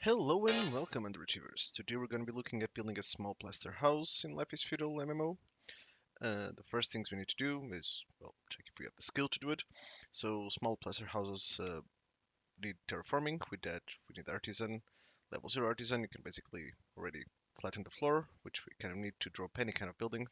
Hello and welcome, Underachievers. Today we're going to be looking at building a small plaster house in Life is Feudal MMO. The first things we need to do is, well, check if we have the skill to do it. So small plaster houses need terraforming. With that, we need artisan. Level 0 artisan, you can basically already flatten the floor, which we kind of need to drop any kind of building.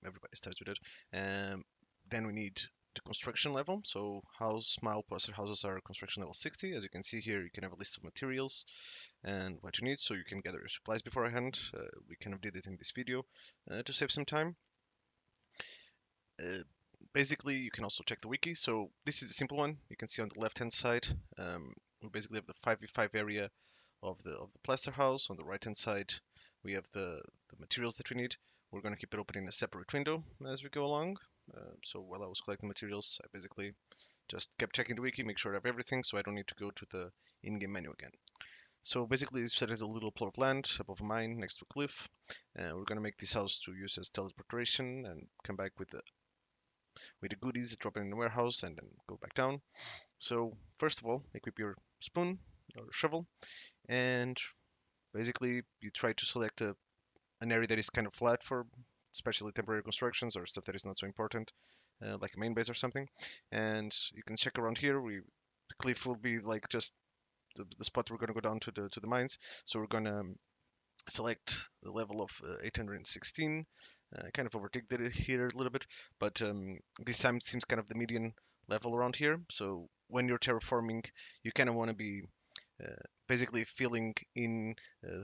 Everybody starts with it. Then we need the construction level. So small plaster houses are construction level 60. As you can see here, you can have a list of materials and what you need, so you can gather your supplies beforehand. We kind of did it in this video to save some time. Uh, Basically, you can also check the wiki. So this is a simple one. You can see on the left-hand side, we basically have the 5v5 area of the plaster house. On the right-hand side, we have the materials that we need. We're going to keep it open in a separate window as we go along. So while I was collecting materials, I basically just kept checking the wiki, make sure I have everything, so I don't need to go to the in-game menu again. So basically, it's set a little plot of land above a mine next to a cliff. We're gonna make this house to use as teleportation and come back with the goodies, drop it in the warehouse, and then go back down. So first of all, equip your spoon or shovel, and basically you try to select an area that is kind of flat for especially temporary constructions or stuff that is not so important, like a main base or something. And you can check around here. The cliff will be like just the spot we're going to go down to the mines. So we're going to select the level of 816. Kind of overticked it here a little bit, but this time it seems kind of the median level around here. So when you're terraforming, you kind of want to be uh, basically filling in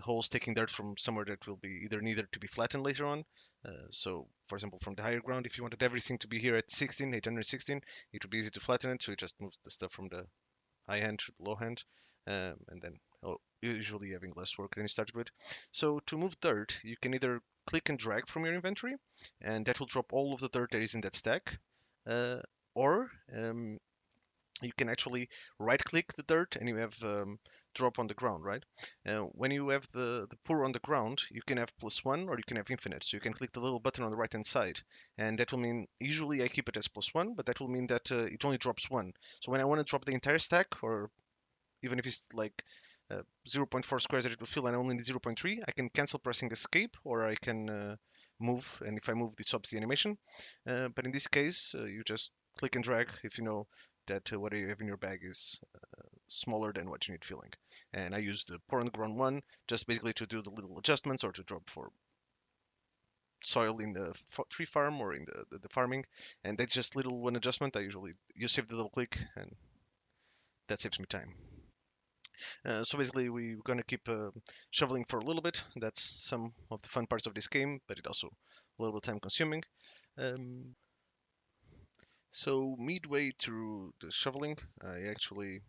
holes, taking dirt from somewhere that will be either needed to be flattened later on. So, for example, from the higher ground, if you wanted everything to be here at 816, it would be easy to flatten it. So you just move the stuff from the high hand to the low hand, and then usually having less work than you started with. So to move dirt, you can either click and drag from your inventory, and that will drop all of the dirt that is in that stack, uh, or you can actually right click the dirt and you have drop on the ground, right? When you have the pour on the ground, you can have +1 or you can have infinite. So you can click the little button on the right hand side, and that will mean usually I keep it as +1, but that will mean that it only drops 1. So when I want to drop the entire stack, or even if it's like zero 0.4 squares that it will fill and I only need 0.3, I can cancel pressing escape, or I can move, and if I move, it stops the animation. But in this case, you just click and drag if you know that what you have in your bag is smaller than what you need filling. And I use the pour on the ground one just basically to do the little adjustments or to drop for soil in the tree farm or in the farming. And that's just little one adjustment. I usually you save the double click, and that saves me time. So basically, we're going to keep shoveling for a little bit. That's some of the fun parts of this game, but it also a little bit time consuming. Um, so midway through the shoveling, I actually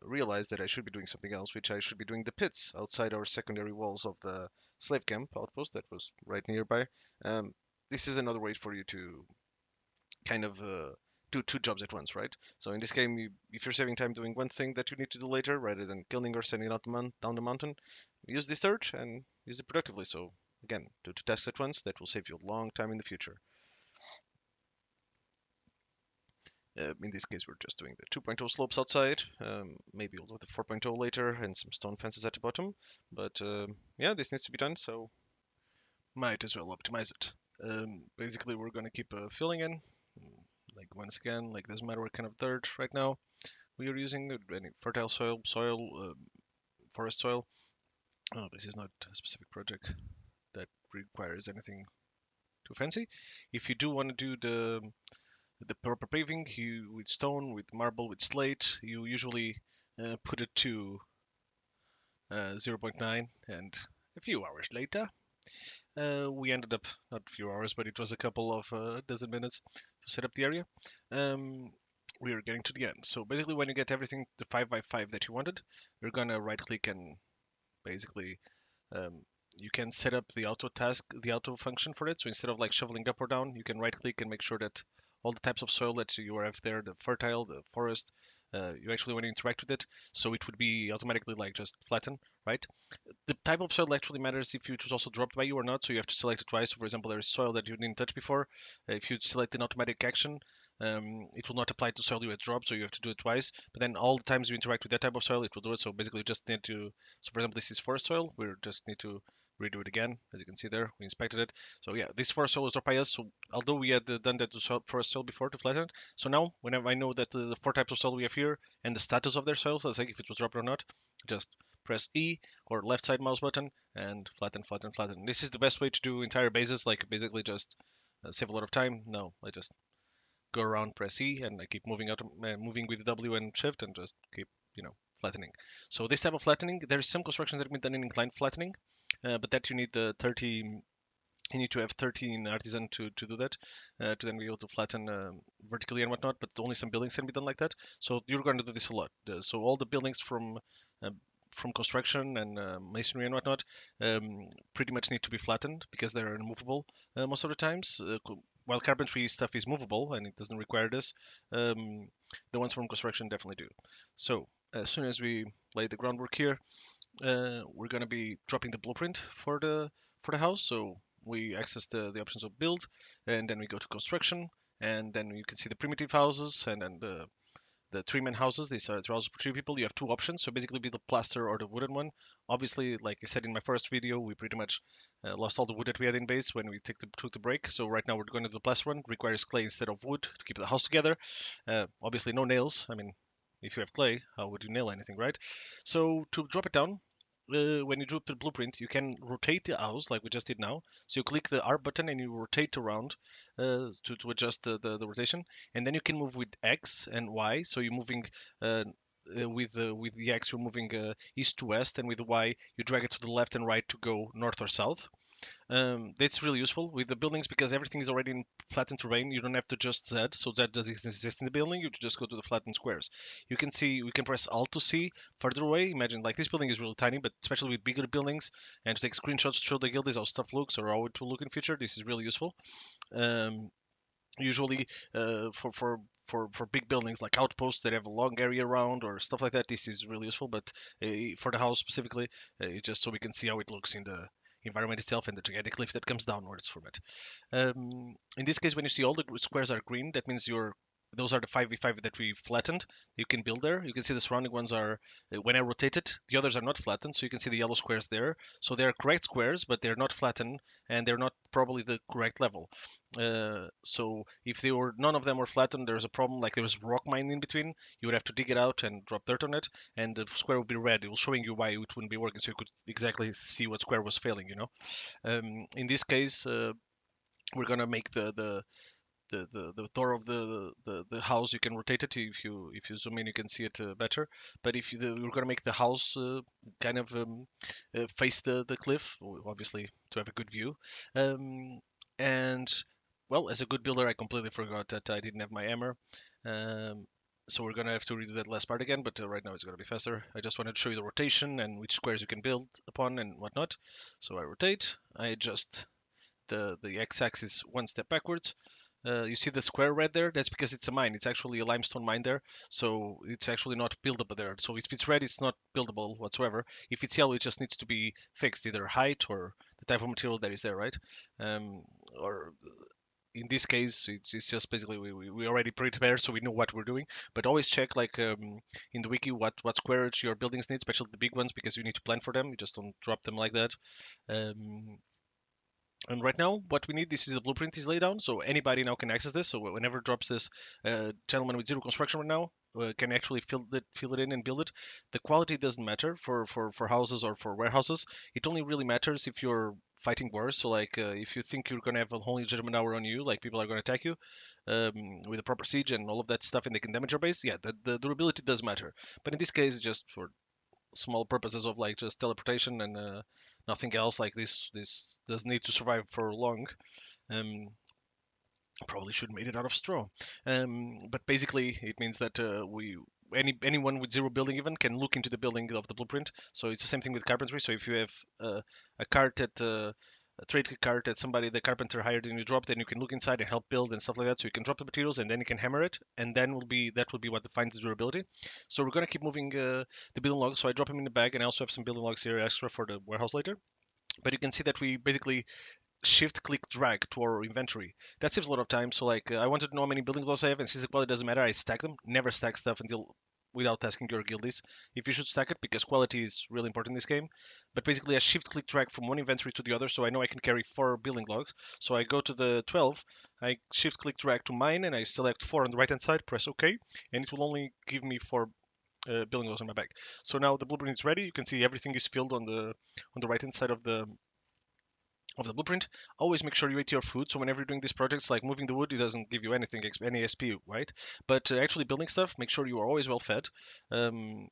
realized that I should be doing something else, which I should be doing the pits outside our secondary walls of the slave camp outpost that was right nearby. This is another way for you to kind of do two jobs at once, right? So in this game, if you're saving time doing one thing that you need to do later, rather than killing or sending out down the mountain, use this dirt and use it productively. So again, do two tasks at once. That will save you a long time in the future. In this case, we're just doing the 2.0 slopes outside. Maybe we'll do the 4.0 later and some stone fences at the bottom. But yeah, this needs to be done, so might as well optimize it. Basically, we're going to keep filling in. Like once again, like doesn't matter what kind of dirt right now we are using, any fertile soil, forest soil. Oh, this is not a specific project that requires anything too fancy. If you do want to do the proper paving, you with stone, with marble, with slate, you usually put it to 0.9, and a few hours later, we ended up, not a few hours, but it was a couple of dozen minutes to set up the area. We are getting to the end. So basically, when you get everything the 5x5 that you wanted, you're gonna right click and basically um, you can set up the auto task, the auto function for it. So instead of like shoveling up or down, you can right click and make sure that all the types of soil that you have there, the fertile, the forest, you actually want to interact with it. So it would be automatically like just flatten, right? The type of soil actually matters if it was also dropped by you or not. So you have to select it twice. So for example, there is soil that you didn't touch before. If you select an automatic action, it will not apply to soil you had dropped, so you have to do it twice. But then all the times you interact with that type of soil, it will do it. So basically, you just need to. So for example, this is forest soil. We just need to redo it again, as you can see there. We inspected it. So yeah, this forest soil was dropped by us. So although we had done that to forest soil before to flatten it, so now whenever I know that the four types of soil we have here and the status of their soils, let's say if it was dropped or not, just press E or left side mouse button and flatten, flatten, flatten. This is the best way to do entire bases, like basically just save a lot of time. No, I just go around, press E, and I keep moving out, moving with W and Shift, and just keep, flattening. So this type of flattening, there's some constructions that have been done in inclined flattening, but that you need the 30. You need to have 13 artisan to do that, to then be able to flatten vertically and whatnot. But only some buildings can be done like that. So you're going to do this a lot. So all the buildings uh, from construction and masonry and whatnot pretty much need to be flattened because they're immovable most of the times. While carpentry stuff is movable and it doesn't require this, um, the ones from construction definitely do. So as soon as we lay the groundwork here, we're going to be dropping the blueprint for the house. So we access the options of build, and then we go to construction, and then you can see the primitive houses and then the three-man houses. These are houses for three people. You have two options, so basically be the plaster or the wooden one. Obviously, like I said in my first video, we pretty much lost all the wood that we had in base when we took the break. So right now we're going to do the plaster one. Requires clay instead of wood to keep the house together. Obviously no nails. I mean, if you have clay, how would you nail anything, right? So to drop it down, when you drop the blueprint, you can rotate the house like we just did now. So you click the R button and you rotate around to adjust the rotation, and then you can move with X and Y. So you're moving with the X, you're moving east to west, and with the Y, you drag it to the left and right to go north or south. That's really useful with the buildings because everything is already in flattened terrain. You don't have to adjust Z, so Z does exist in the building. You just go to the flattened squares. You can see, we can press Alt to see further away. Imagine like this building is really tiny, but especially with bigger buildings and to take screenshots to show the guildies how stuff looks or how it will look in future. This is really useful. Um, Usually for big buildings like outposts that have a long area around or stuff like that, this is really useful. But for the house specifically, just so we can see how it looks in the environment itself and the gigantic cliff that comes downwards from it. In this case, when you see all the squares are green, that means those are the 5v5 that we flattened. You can build there. You can see the surrounding ones are, when I rotate it, the others are not flattened. So you can see the yellow squares there. So they are correct squares, but they're not flattened and they're not probably the correct level. So if none of them were flattened, there's a problem. Like there was rock mine in between, you would have to dig it out and drop dirt on it, and the square would be red. It was showing you why it wouldn't be working, so you could exactly see what square was failing. In this case, we're gonna make the door of the house. You can rotate it if you zoom in, you can see it better. But if we're gonna make the house kind of face the cliff, obviously to have a good view. Um, and well, as a good builder, I completely forgot that I didn't have my hammer. Um, so we're gonna have to redo that last part again, but right now it's gonna be faster. I just wanted to show you the rotation and which squares you can build upon and whatnot. So I rotate, I adjust the x-axis one step backwards. You see the square red there? That's because it's a mine. It's actually a limestone mine there, so it's actually not buildable there. So if it's red, it's not buildable whatsoever. If it's yellow, it just needs to be fixed, either height or the type of material that is there, right? Or in this case, it's just basically we already prepared, so we know what we're doing. But always check, like in the wiki, what squares your buildings need, especially the big ones, because you need to plan for them. You just don't drop them like that. And right now, what we need, this is the blueprint is laid down, so anybody now can access this. So whenever it drops this, gentleman with zero construction right now can actually fill it in and build it. The quality doesn't matter for houses or for warehouses. It only really matters if you're fighting wars. So like if you think you're gonna have a whole legitimate hour on you, like people are gonna attack you with a proper siege and all of that stuff, and they can damage your base. Yeah, the durability does matter. But in this case, just for small purposes of like just teleportation and nothing else. Like this does need to survive for long. um Probably should have made it out of straw. But basically it means that we anyone with zero building even can look into the building of the blueprint. So it's the same thing with carpentry. So if you have a cart at a trade cart that somebody, the carpenter hired, and you drop, then you can look inside and help build and stuff like that. So you can drop the materials and then you can hammer it, and then that will be what defines the durability. So we're gonna keep moving the building logs. So I drop them in the bag, and I also have some building logs here extra for the warehouse later. But you can see that we basically shift click drag to our inventory. That saves a lot of time. So like I wanted to know how many building blocks I have, and since the quality doesn't matter, I stack them. Never stack stuff until without asking your guildies if you should stack it, because quality is really important in this game. But basically I shift click drag from one inventory to the other, so I know I can carry 4 building blocks. So I go to the 12, I shift click drag to mine, and I select 4 on the right hand side, press OK, and it will only give me 4 building blocks on my back. So now the blueprint is ready. You can see everything is filled on the right hand side of the blueprint. Always make sure you eat your food. So whenever you're doing these projects, like moving the wood, it doesn't give you anything, any SP, right? But actually building stuff, make sure you are always well fed. Um,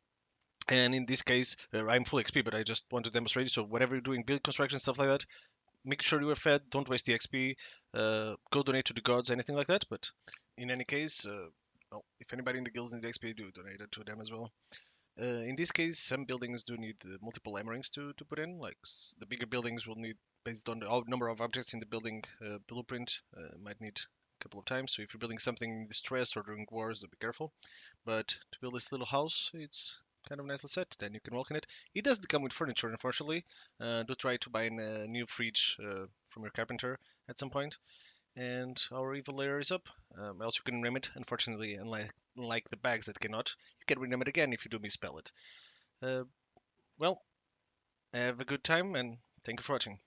and in this case, I'm full XP, but I just want to demonstrate it. So whatever you're doing, build construction, stuff like that, make sure you are fed. Don't waste the XP. Go donate to the gods, anything like that. But in any case, well, if anybody in the guilds need XP, do donate it to them as well. In this case, some buildings do need multiple emerings to put in. Like the bigger buildings will need, based on the number of objects in the building blueprint, might need a couple of times. So if you're building something in distress or during wars, do be careful. But to build this little house, it's kind of nicely set. Then you can walk in it. It doesn't come with furniture, unfortunately. Do try to buy a new fridge from your carpenter at some point. And our evil layer is up. Else you can rename it. Unfortunately, unlike the bags that cannot, you can rename it again if you do misspell it. Uh, well, have a good time and thank you for watching.